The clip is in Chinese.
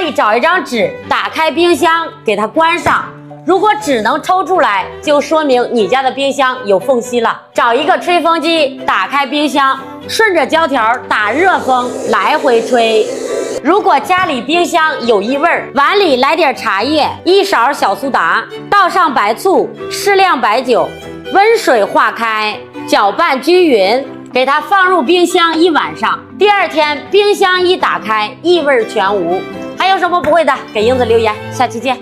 里找一张纸，打开冰箱，给它关上。如果纸能抽出来，就说明你家的冰箱有缝隙了。找一个吹风机，打开冰箱，顺着胶条打热风，来回吹。如果家里冰箱有异味，碗里来点茶叶，1勺小苏打，倒上白醋，适量白酒，温水化开，搅拌均匀，给它放入冰箱1晚上。第2天冰箱一打开，异味全无。还有什么不会的，给英子留言，下期见。